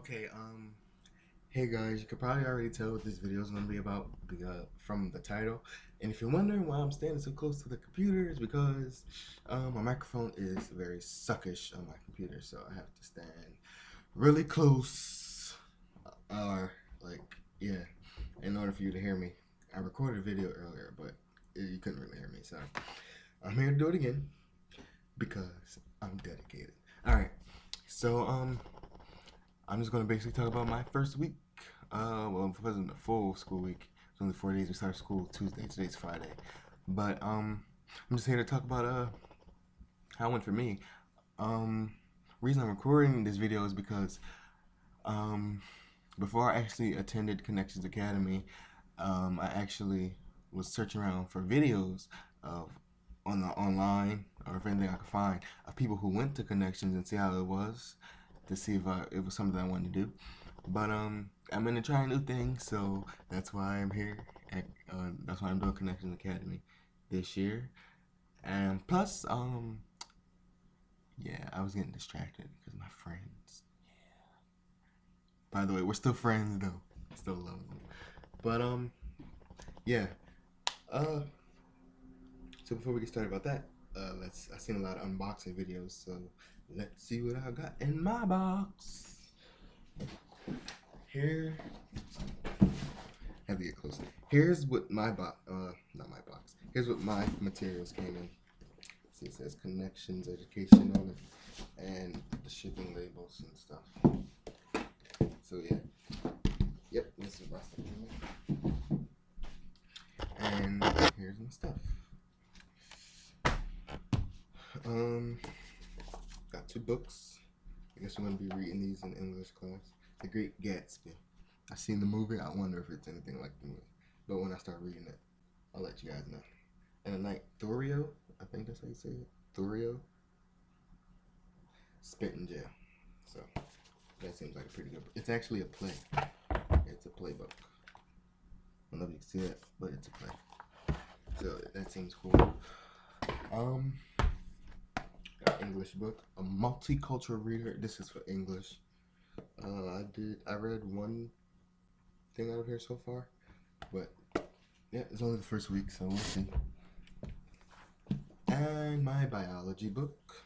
Okay, hey guys, you could probably already tell what this video is going to be about from the title. And if you're wondering why I'm standing so close to the computer, it's because my microphone is very suckish on my computer, so I have to stand really close, or like, yeah, in order for you to hear me. I recorded a video earlier, but you couldn't really hear me, so I'm here to do it again because I'm dedicated. All right, so I'm just gonna basically talk about my first week. Well, it wasn't a full school week. It was only 4 days. We started school Tuesday. Today's Friday. But I'm just here to talk about how it went for me. Um, Reason I'm recording this video is because um before I actually attended Connections Academy, I actually was searching around for videos of online or if anything I could find of people who went to Connections and see how it was to see if it was something I wanted to do. But I'm gonna try new things, so that's why I'm here. That's why I'm doing Connections Academy this year. And plus, yeah, I was getting distracted because my friends. By the way, we're still friends though. Still love them. But yeah. Uh, so before we get started about that, I've seen a lot of unboxing videos, so let's see what I got in my box. Here, have to get closer. Here's what my box, not my box. Here's what my materials came in. See, it says Connections Education on it, and the shipping labels and stuff. So yeah, yep, this is my stuff. And here's my stuff. Got two books. I guess we're gonna be reading these in English class. The Great Gatsby. I seen the movie. I wonder if it's anything like the movie. But when I start reading it, I'll let you guys know. And a Night Thoreau, I think that's how you say it. Thoreau spent in jail. So that seems like a pretty good book. It's actually a play. It's a play book. I don't know if you can see that, but it's a play. So that seems cool. English book, a multicultural reader. This is for English. I read one thing out of here so far, but yeah, it's only the first week, so we'll see. And my biology book.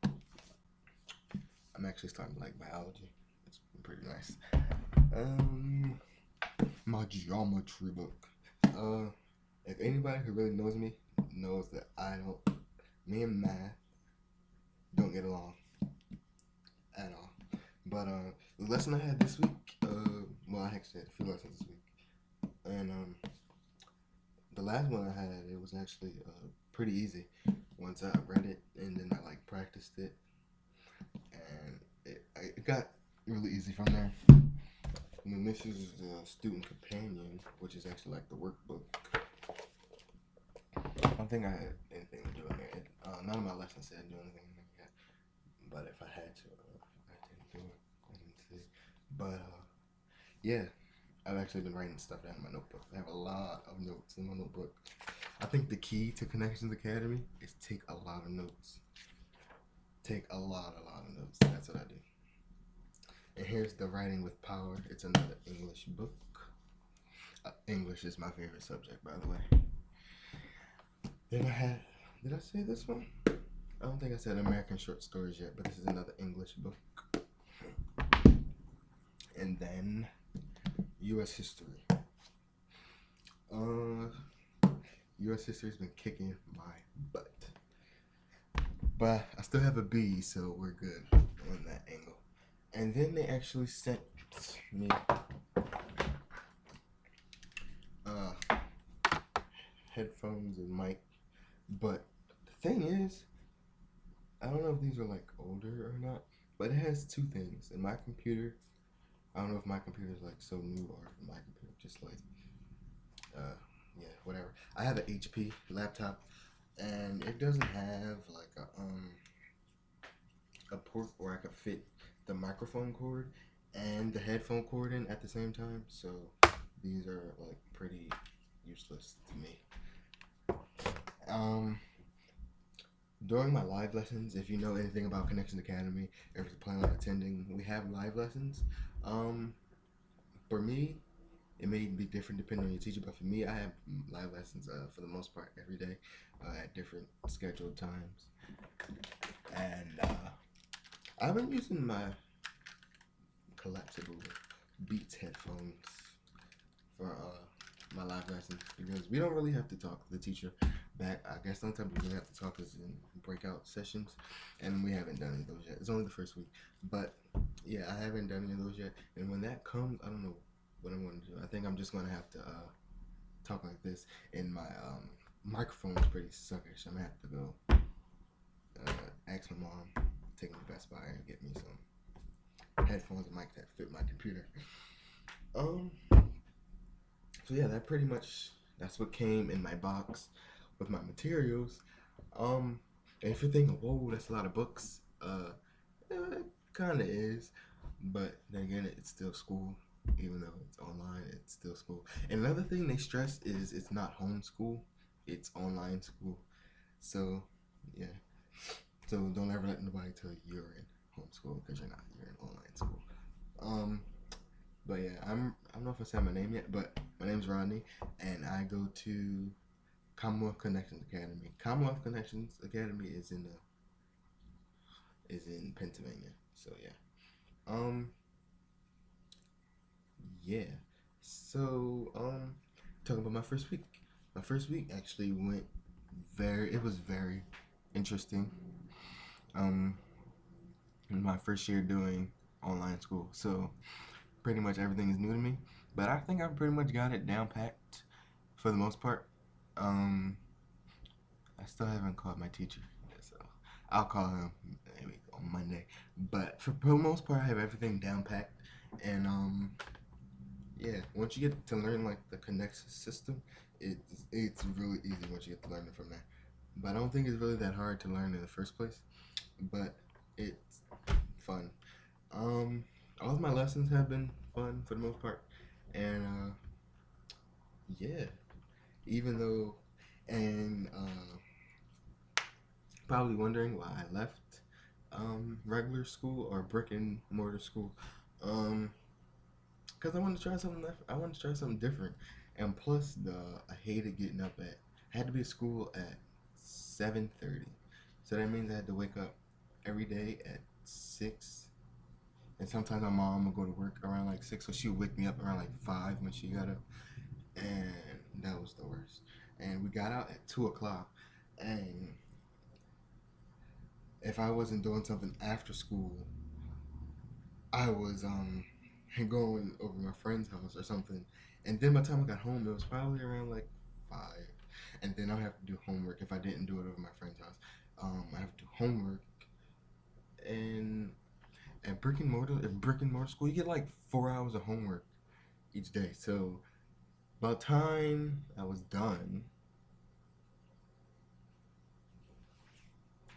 I'm actually starting to like biology. It's pretty nice. My geometry book. If anybody who really knows me knows that me and math don't get along at all. But the lesson I had this week, well, I actually had a few lessons this week, and the last one I had, it was actually pretty easy once I read it and then I like practiced it, and it got really easy from there. And then this is the student companion, which is actually like the workbook. I don't think I had anything to do in there. None of my lessons said do anything like that. But if I had to, I didn't do it. I didn't see. But yeah, I've actually been writing stuff down in my notebook. I have a lot of notes in my notebook. I think the key to Connections Academy is take a lot of notes. Take a lot of notes. That's what I do. And here's the Writing with Power. It's another English book. English is my favorite subject, by the way. Then did I say this one? I don't think I said American Short Stories yet, but this is another English book. And then U.S. History. U.S. History's been kicking my butt. But I still have a B, so we're good on that angle. And then they actually sent me headphones and mic. But the thing is, I don't know if these are like older or not, but it has two things. In my computer, I don't know if my computer is like so new or if my computer just like, yeah, whatever. I have an HP laptop, and it doesn't have like a port where I could fit the microphone cord and the headphone cord in at the same time. So these are like pretty useless to me. During my live lessons, if you know anything about Connection Academy, if you're planning on attending, we have live lessons. Um, for me, it may be different depending on your teacher, but for me, I have live lessons for the most part every day at different scheduled times. And I've been using my collapsible Beats headphones for my live lessons because we don't really have to talk to the teacher back. I guess sometimes we really have to talk is in breakout sessions, and we haven't done any of those yet. It's only the first week, but yeah, I haven't done any of those yet. And when that comes, I don't know what I'm going to do. I think I'm just going to have to talk like this, and my microphone is pretty suckish. I'm gonna have to go ask my mom, take me to Best Buy and get me some headphones and mic that fit my computer. Um, so yeah, that's what came in my box with my materials. And if you're thinking, whoa, that's a lot of books, it kind of is, but then again, it's still school. Even though it's online, it's still school. And another thing they stress is it's not homeschool, it's online school. So yeah, so don't ever let nobody tell you you're in homeschool because you're not. You're in online school. Um, but yeah, I don't know if I said my name yet, but my name's Rodney, and I go to Commonwealth Connections Academy. Commonwealth Connections Academy is in Pennsylvania. So yeah. Um yeah. So talking about my first week. My first week actually went it was very interesting. Um my first year doing online school. So pretty much everything is new to me. But I think I pretty much got it down packed for the most part. Um I still haven't called my teacher, so I'll call him maybe on Monday. But for the most part, I have everything down packed, and yeah. Once you get to learn like the Connect system, it's really easy once you get to learn it from there. But I don't think it's really that hard to learn in the first place. But it's fun. Um, all of my lessons have been fun for the most part, and yeah. Even though, and probably wondering why I left regular school or brick and mortar school. Um, because I wanted to try something. I wanted to try something different, and plus I hated getting up at. I had to be at school at 7:30, so that means I had to wake up every day at 6. And sometimes my mom would go to work around like 6, so she would wake me up around like 5 when she got up, and that was the worst. And we got out at 2 o'clock, and if I wasn't doing something after school, I was going over my friend's house or something. And then by the time I got home, it was probably around like 5. And then I'll have to do homework if I didn't do it over my friend's house. I have to do homework, and at brick and mortar school, you get like 4 hours of homework each day. So by the time I was done,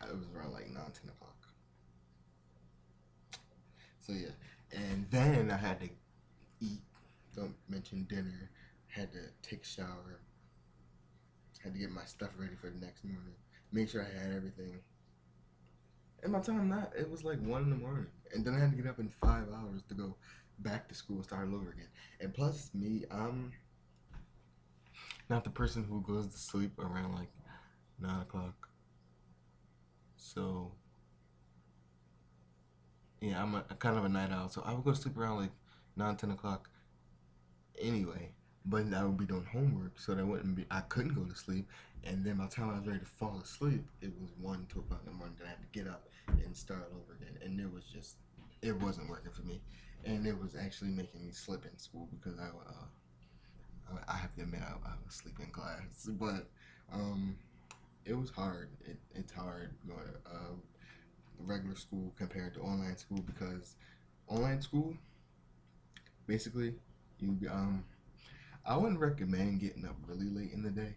it was around like 9, 10 o'clock. So yeah, and then I had to eat. Don't mention dinner. Had to take a shower. Had to get my stuff ready for the next morning. Make sure I had everything. And by the time that, it was like 1 in the morning, and then I had to get up in 5 hours to go back to school and start all over again. And plus, me, I'm not the person who goes to sleep around like 9 o'clock. So yeah, I'm a kind of a night owl. So I would go to sleep around like 9, 10 o'clock anyway. But I would be doing homework, so that wouldn't be. I couldn't go to sleep, and then by the time I was ready to fall asleep, it was 1, 2 o'clock in the morning. That I had to get up and start over again, and it wasn't working for me, and it was actually making me slip in school because I have to admit I was sleeping in class, but um, it was hard. It's hard going to regular school compared to online school because online school basically you I wouldn't recommend getting up really late in the day.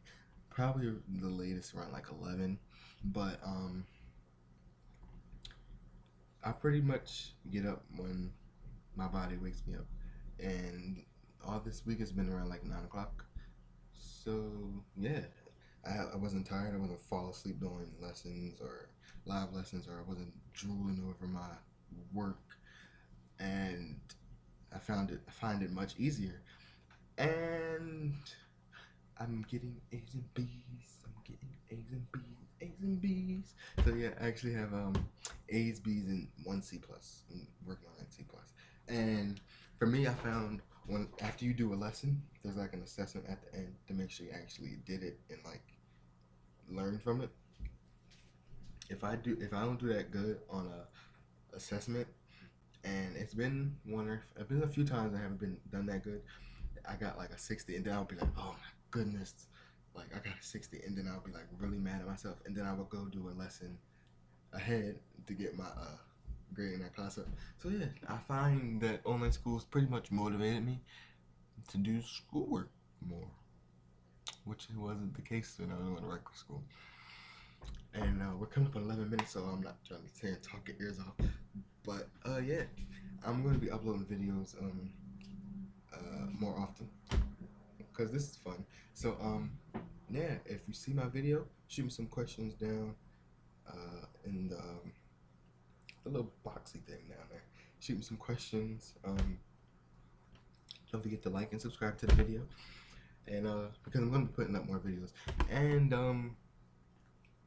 Probably the latest around like 11. But I pretty much get up when my body wakes me up. And all this week has been around like 9 o'clock. So yeah. I wasn't tired. I wasn't fall asleep during lessons or live lessons, or I wasn't drooling over my work. And I find it much easier. And I'm getting A's and B's. I'm getting A's and B's, A's and B's. So yeah, I actually have A's, B's, and one C plus. I'm working on that C plus. And for me, I found when after you do a lesson, there's like an assessment at the end to make sure you actually did it and like learn from it. If I don't do that good on a assessment, and it's been a few times I haven't been done that good. I got like a 60, and then I'll be like, oh my goodness, like I got a 60, and then I'll be like really mad at myself, and then I will go do a lesson ahead to get my grade in that class up. So yeah, I find that online schools pretty much motivated me to do schoolwork more, which wasn't the case when I was in regular school. And we're coming up on 11 minutes, so I'm not trying to sit and talk your ears off. But yeah, I'm going to be uploading videos more often because this is fun. So yeah, if you see my video, shoot me some questions down in the little boxy thing down there. Shoot me some questions. Don't forget to like and subscribe to the video, and because I'm going to be putting up more videos. And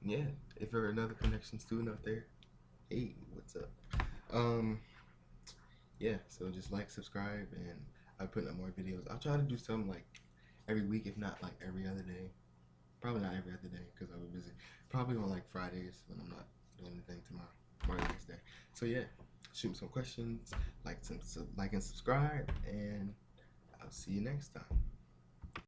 yeah, if you're another connection student out there, hey, what's up? Yeah, so just like, subscribe, and I'm putting up more videos. I'll try to do some like every week, if not like every other day. Probably not every other day because I'll be busy. Probably on like Fridays when I'm not doing anything tomorrow or the next day. So yeah, shoot me some questions, like and subscribe, and I'll see you next time.